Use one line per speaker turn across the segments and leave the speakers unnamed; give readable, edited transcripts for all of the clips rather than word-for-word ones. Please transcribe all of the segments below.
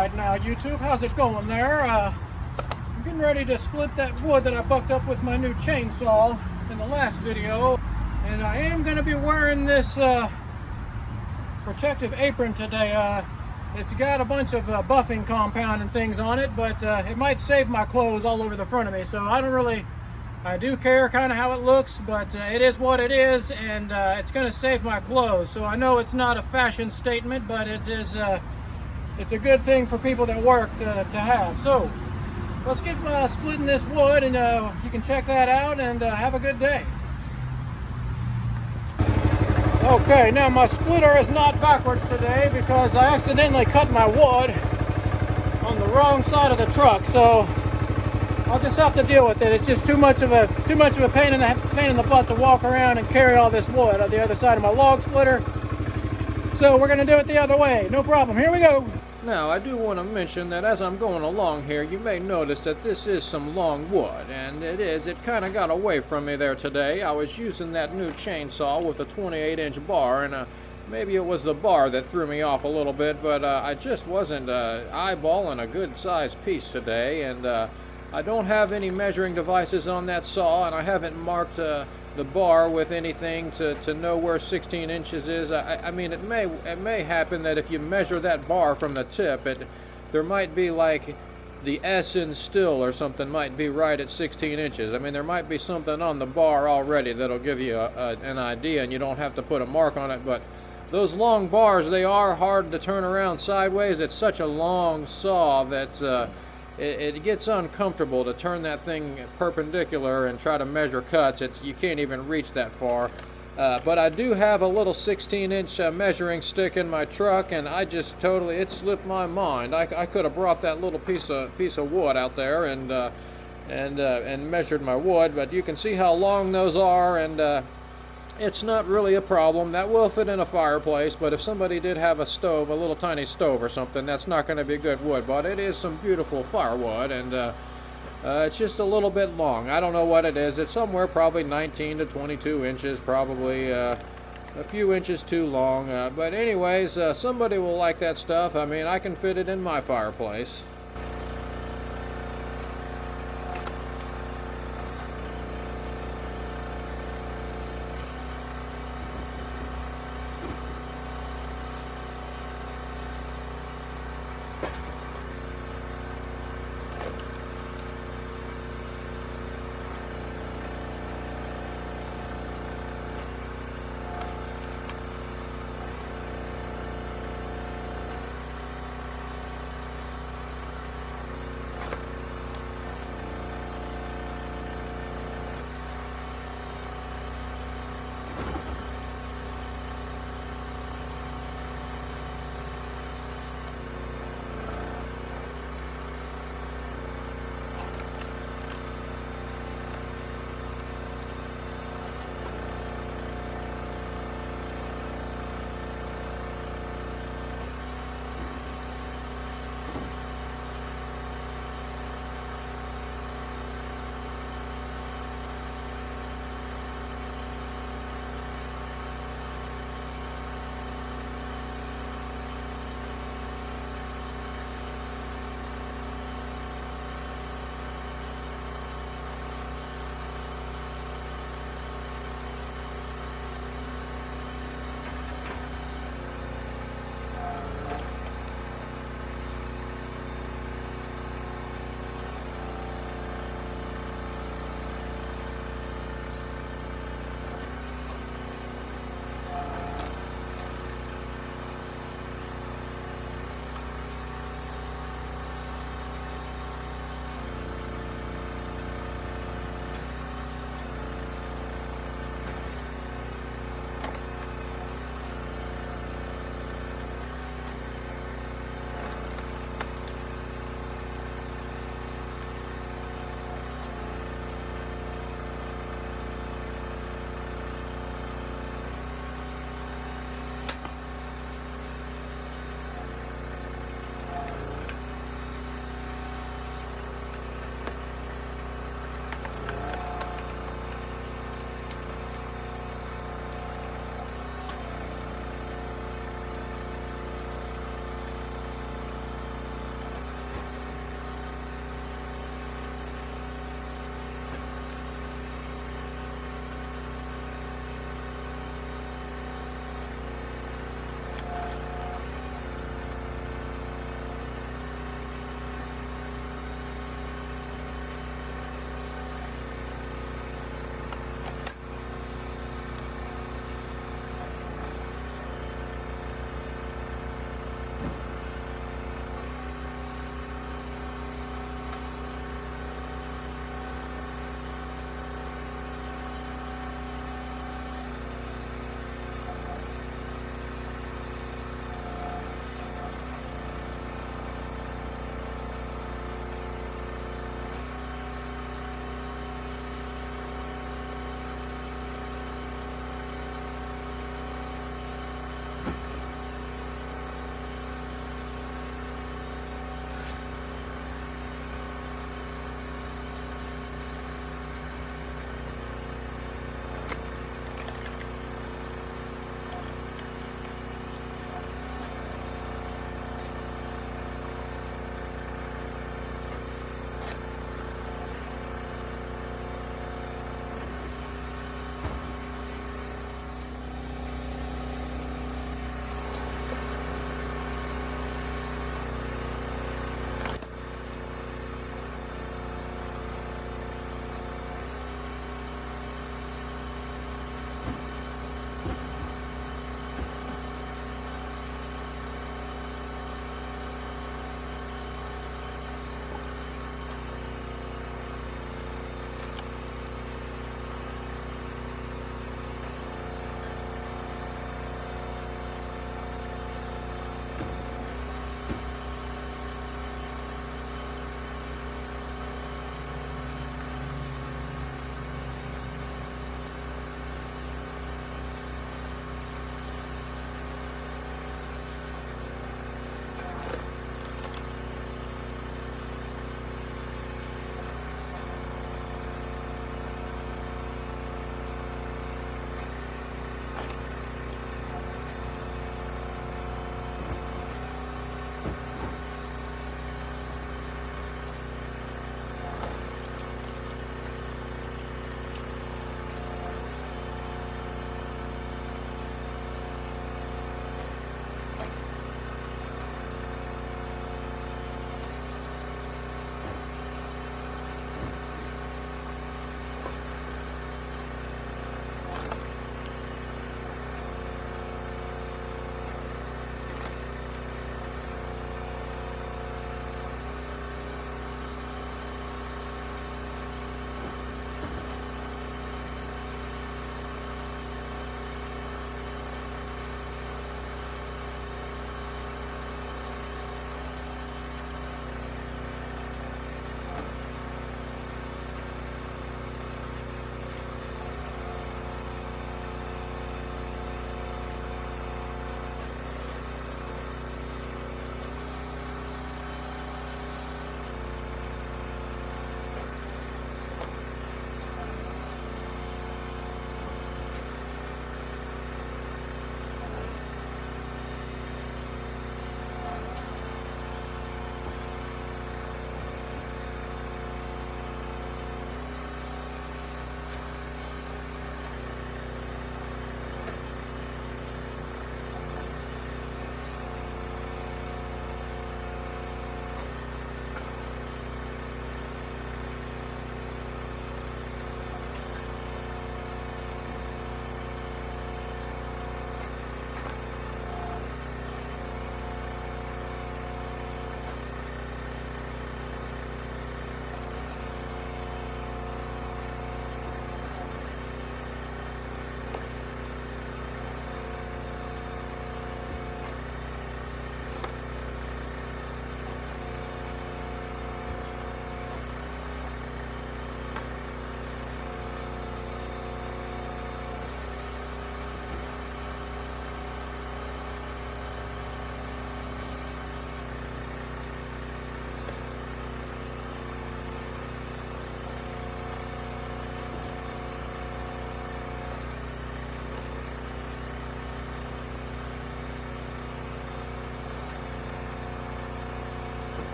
right now, YouTube. How's it going there? I'm getting ready to split that wood that I bucked up with my new chainsaw in the last video. And I am going to be wearing this protective apron today. It's got a bunch of buffing compound and things on it, but it might save my clothes all over the front of me. So I do care kind of how it looks, but it is what it is, and it's going to save my clothes. So I know it's not a fashion statement, but it is. It's a good thing for people that work to have. So let's get splitting this wood, and you can check that out, and have a good day. Okay, now my splitter is not backwards today because I accidentally cut my wood on the wrong side of the truck. So I'll just have to deal with it. It's just too much of a pain in the butt to walk around and carry all this wood on the other side of my log splitter. So we're gonna do it the other way. No problem. Here we go. Now I do want to mention that as I'm going along here, you may notice that this is some long wood, and it kind of got away from me there today. I was using that new chainsaw with a 28-inch bar, and maybe it was the bar that threw me off a little bit, but I just wasn't eyeballing a good sized piece today, and I don't have any measuring devices on that saw, and I haven't marked the bar with anything to know where 16 inches is. I mean, it may happen that if you measure that bar from the tip, there might be like the S in Stihl or something might be right at 16 inches. I mean, there might be something on the bar already that'll give you an idea, and you don't have to put a mark on it. But those long bars, they are hard to turn around sideways. It's such a long saw that it gets uncomfortable to turn that thing perpendicular and try to measure cuts. You can't even reach that far. But I do have a little 16-inch measuring stick in my truck, and it slipped my mind. I could have brought that little piece of wood out there and measured my wood, but you can see how long those are, and it's not really a problem. That will fit in a fireplace, but if somebody did have a stove, a little tiny stove or something, that's not going to be good wood. But it is some beautiful firewood, and it's just a little bit long. I don't know what it is. It's somewhere probably 19 to 22 inches, probably a few inches too long. But anyways, somebody will like that stuff. I mean, I can fit it in my fireplace.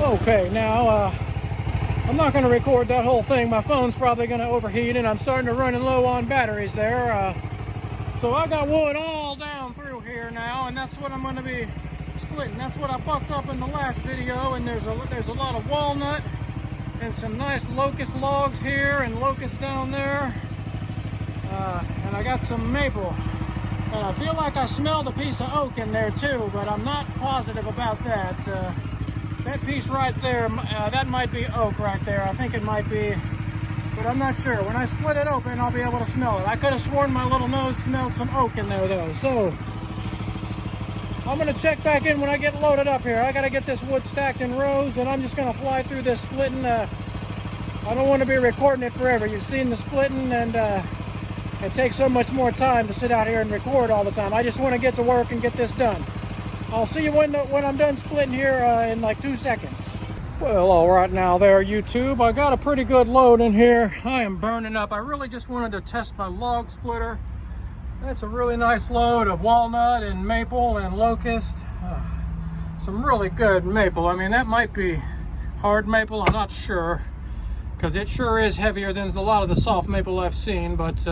Okay, now I'm not going to record that whole thing. My phone's probably going to overheat, and I'm starting to run low on batteries there. So I got wood all down through here now, and that's what I'm going to be splitting. That's what I bucked up in the last video, and there's a lot of walnut and some nice locust logs here and locust down there. And I got some maple. And I feel like I smelled a piece of oak in there too, but I'm not positive about that. That piece right there, that might be oak right there. I think it might be, but I'm not sure. When I split it open, I'll be able to smell it. I could have sworn my little nose smelled some oak in there though. So I'm gonna check back in when I get loaded up here. I gotta get this wood stacked in rows, and I'm just gonna fly through this splitting. I don't want to be recording it forever. You've seen the splitting, and it takes so much more time to sit out here and record all the time. I just want to get to work and get this done. I'll see you when I'm done splitting here in like 2 seconds. Well, all right now there, YouTube. I got a pretty good load in here. I am burning up. I really just wanted to test my log splitter. That's a really nice load of walnut and maple and locust. Some really good maple. I mean, that might be hard maple. I'm not sure, because it sure is heavier than a lot of the soft maple I've seen, but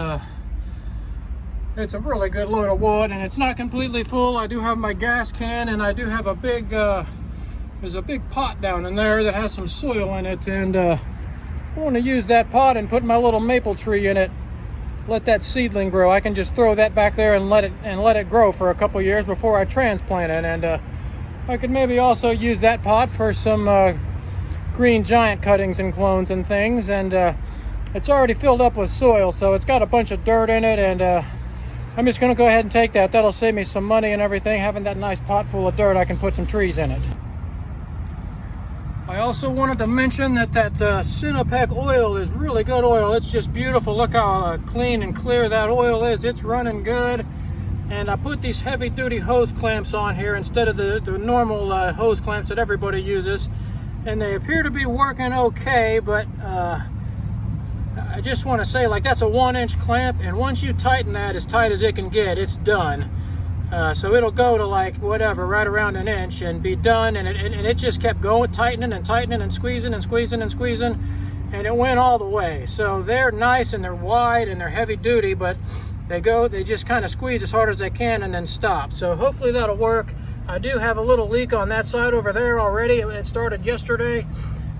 it's a really good load of wood, and it's not completely full. I do have my gas can, and I do have a big, there's a big pot down in there that has some soil in it, and I want to use that pot and put my little maple tree in it. Let that seedling grow. I can just throw that back there and let it grow for a couple years before I transplant it, and I could maybe also use that pot for some green giant cuttings and clones and things, and it's already filled up with soil, so it's got a bunch of dirt in it, and I'm just going to go ahead and take that. That'll save me some money and everything. Having that nice pot full of dirt, I can put some trees in it. I also wanted to mention that Sinopec oil is really good oil. It's just beautiful. Look how clean and clear that oil is. It's running good. And I put these heavy-duty hose clamps on here instead of the normal hose clamps that everybody uses. And they appear to be working okay, but I just want to say, like, that's a 1-inch clamp, and once you tighten that as tight as it can get, it's done. So it'll go to like whatever, right around 1 inch, and be done. And it just kept going, tightening and tightening and squeezing and squeezing and squeezing, and it went all the way. So they're nice and they're wide and they're heavy duty, but they just kind of squeeze as hard as they can and then stop. So hopefully that'll work. I do have a little leak on that side over there already. It started yesterday,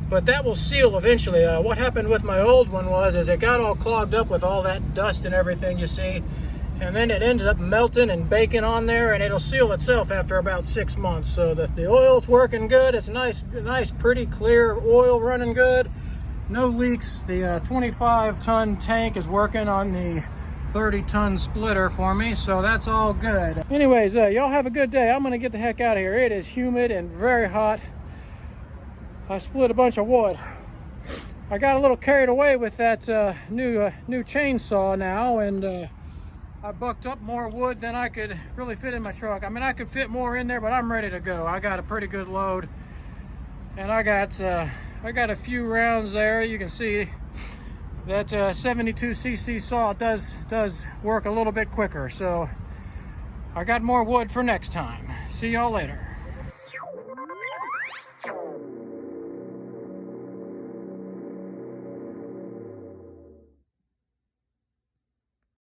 but that will seal eventually. What happened with my old one is it got all clogged up with all that dust and everything you see, and then it ends up melting and baking on there, and it'll seal itself after about 6 months. So the oil's working good. It's nice, pretty clear oil running good. No leaks. The 25-ton tank is working on the 30-ton splitter for me, so that's all good. Anyways, y'all have a good day. I'm gonna get the heck out of here. It is humid and very hot. I split a bunch of wood. I got a little carried away with that new chainsaw now, and I bucked up more wood than I could really fit in my truck. I mean, I could fit more in there, but I'm ready to go. I got a pretty good load, and I got a few rounds there. You can see that 72cc saw does work a little bit quicker. So I got more wood for next time. See y'all later.